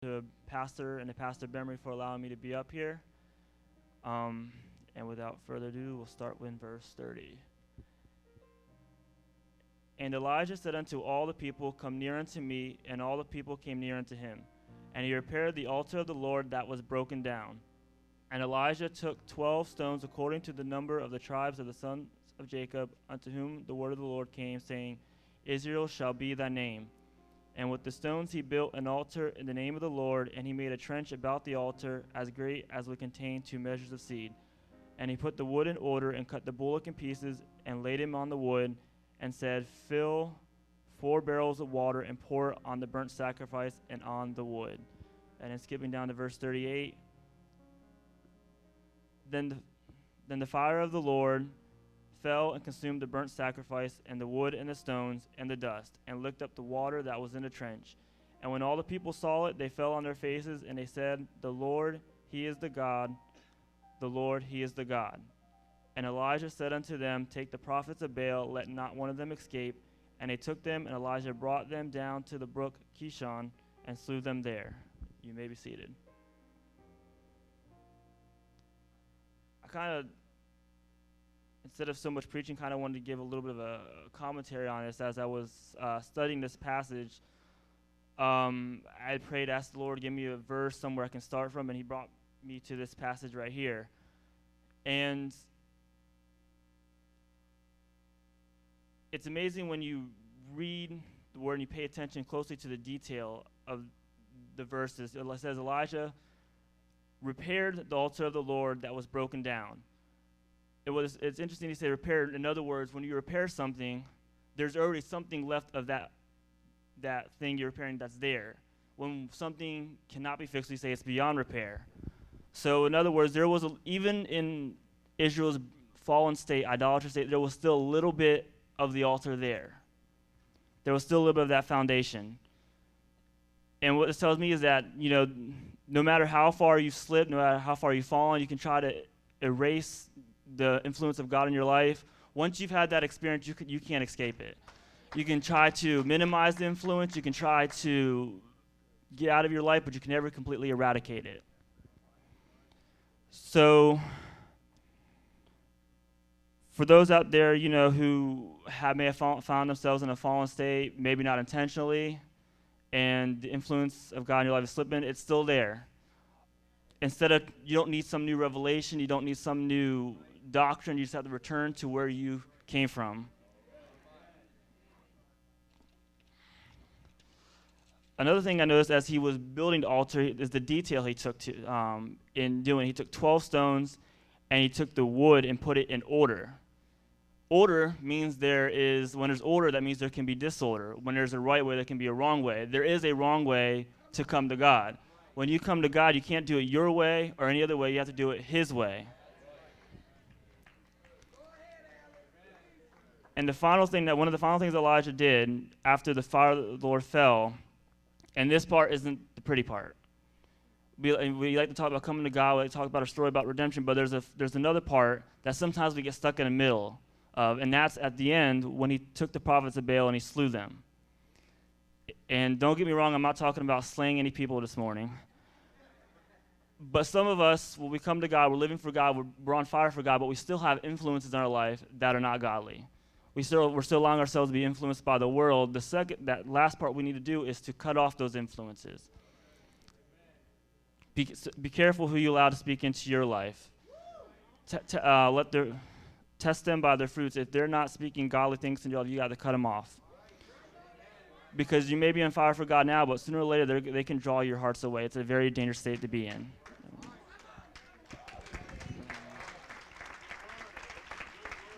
to Pastor and to Pastor Bemery for allowing me to be up here. And without further ado, we'll start with verse 30. And Elijah said unto all the people, Come near unto me. And all the people came near unto him. And he repaired the altar of the Lord that was broken down. And Elijah took 12 stones according to the number of the tribes of the sons of Jacob, unto whom the word of the Lord came, saying, Israel shall be thy name. And with the stones he built an altar in the name of the Lord, and he made a trench about the altar as great as would contain 2 measures of seed. And he put the wood in order, and cut the bullock in pieces, and laid him on the wood, and said, Fill 4 barrels of water, and pour it on the burnt sacrifice and on the wood. And then skipping down to verse 38. Then the fire of the Lord fell and consumed the burnt sacrifice, and the wood, and the stones, and the dust, and licked up the water that was in the trench. And when all the people saw it, they fell on their faces, and they said, The Lord, he is the God. The Lord, he is the God. And Elijah said unto them, Take the prophets of Baal, let not one of them escape. And they took them, and Elijah brought them down to the brook Kishon, and slew them there. You may be seated. Instead of so much preaching, kind of wanted to give a little bit of a commentary on this. As I was studying this passage, I prayed, asked the Lord, give me a verse somewhere I can start from, and he brought me to this passage right here. And it's amazing when you read the word and you pay attention closely to the detail of the verses. It says, Elijah repaired the altar of the Lord that was broken down. It's interesting to say repaired. In other words, when you repair something, there's already something left of that thing you're repairing that's there. When something cannot be fixed, we say it's beyond repair. So in other words, there was even in Israel's fallen state, idolatrous state, there was still a little bit of the altar there. There was still a little bit of that foundation. And what this tells me is that, no matter how far you've slipped, no matter how far you've fallen, you can try to erase the influence of God in your life. Once you've had that experience, you can't escape it. You can try to minimize the influence. You can try to get out of your life, but you can never completely eradicate it. So for those out there, who may have found themselves in a fallen state, maybe not intentionally, and the influence of God in your life is slipping, it's still there. You don't need some new revelation, you don't need some new doctrine, you just have to return to where you came from. Another thing I noticed as he was building the altar is the detail he took in doing. He took 12 stones, and he took the wood and put it in order. Order means when there's order, that means there can be disorder. When there's a right way, there can be a wrong way. There is a wrong way to come to God. When you come to God, you can't do it your way or any other way. You have to do it his way. And one of the final things Elijah did after the fire of the Lord fell, and this part isn't the pretty part. We like to talk about coming to God, we like to talk about a story about redemption, but there's another part that sometimes we get stuck in the middle of, and that's at the end when he took the prophets of Baal and he slew them. And don't get me wrong, I'm not talking about slaying any people this morning. But some of us, when we come to God, we're living for God, we're on fire for God, but we still have influences in our life that are not godly. We're still allowing ourselves to be influenced by the world. That last part we need to do is to cut off those influences. Be careful who you allow to speak into your life. Test them by their fruits. If they're not speaking godly things in your life, you got to cut them off. Because you may be on fire for God now, but sooner or later they can draw your hearts away. It's a very dangerous state to be in.